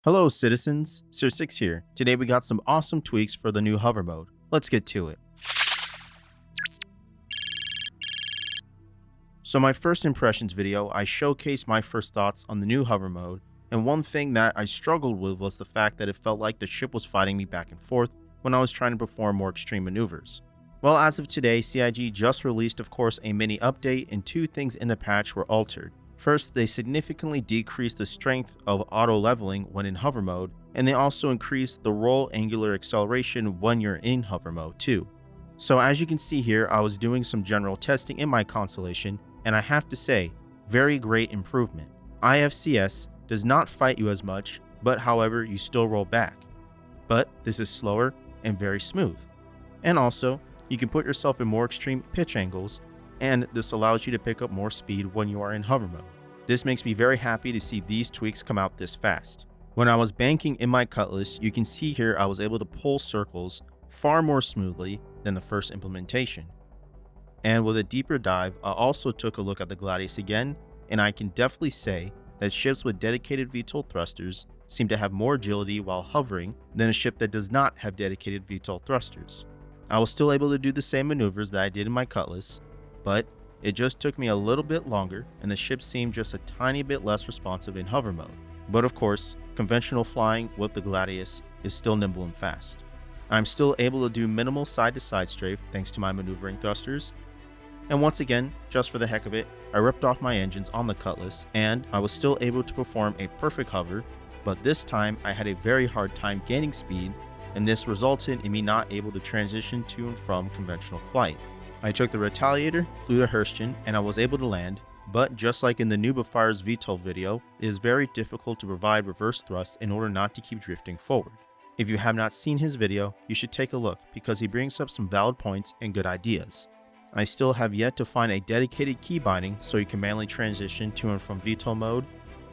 Hello citizens, Sir6 here. Today we got some awesome tweaks for the new hover mode. Let's get to it. So my first impressions video, I showcased my first thoughts on the new hover mode, and one thing that I struggled with was the fact that it felt like the ship was fighting me back and forth when I was trying to perform more extreme maneuvers. Well, as of today, CIG just released of course a mini update and two things in the patch were altered. First, they significantly decreased the strength of auto leveling when in hover mode, and they also increased the roll angular acceleration when you're in hover mode too. So as you can see here, I was doing some general testing in my constellation, and I have to say, very great improvement. IFCS does not fight you as much, but however, you still roll back. But this is slower and very smooth. And also, you can put yourself in more extreme pitch angles, and this allows you to pick up more speed when you are in hover mode. This makes me very happy to see these tweaks come out this fast. When I was banking in my cutlass, you can see here I was able to pull circles far more smoothly than the first implementation. And with a deeper dive, I also took a look at the Gladius again, and I can definitely say that ships with dedicated VTOL thrusters seem to have more agility while hovering than a ship that does not have dedicated VTOL thrusters. I was still able to do the same maneuvers that I did in my cutlass, but it just took me a little bit longer and the ship seemed just a tiny bit less responsive in hover mode. But of course, conventional flying with the Gladius is still nimble and fast. I'm still able to do minimal side-to-side strafe thanks to my maneuvering thrusters. And once again, just for the heck of it, I ripped off my engines on the Cutlass and I was still able to perform a perfect hover, but this time I had a very hard time gaining speed, and this resulted in me not able to transition to and from conventional flight. I took the Retaliator, flew to Hurston, and I was able to land, but just like in the Noob of Fire's VTOL video, it is very difficult to provide reverse thrust in order not to keep drifting forward. If you have not seen his video, you should take a look because he brings up some valid points and good ideas. I still have yet to find a dedicated key binding so you can manually transition to and from VTOL mode,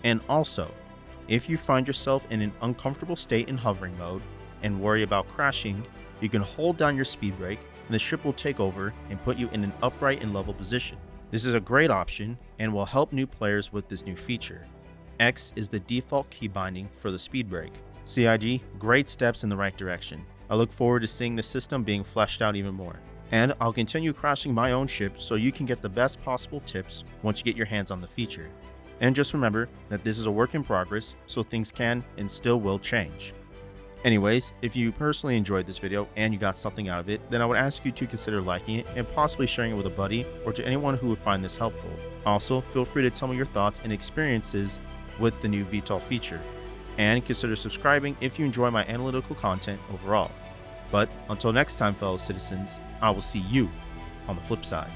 and also, if you find yourself in an uncomfortable state in hovering mode and worry about crashing, you can hold down your speed brake and the ship will take over and put you in an upright and level position. This is a great option and will help new players with this new feature. X is the default key binding for the speed brake. CIG, great steps in the right direction. I look forward to seeing the system being fleshed out even more. And I'll continue crashing my own ship so you can get the best possible tips once you get your hands on the feature. And just remember that this is a work in progress, so things can and still will change. Anyways, if you personally enjoyed this video and you got something out of it, then I would ask you to consider liking it and possibly sharing it with a buddy or to anyone who would find this helpful. Also, feel free to tell me your thoughts and experiences with the new VTOL feature. And consider subscribing if you enjoy my analytical content overall. But until next time, fellow citizens, I will see you on the flip side.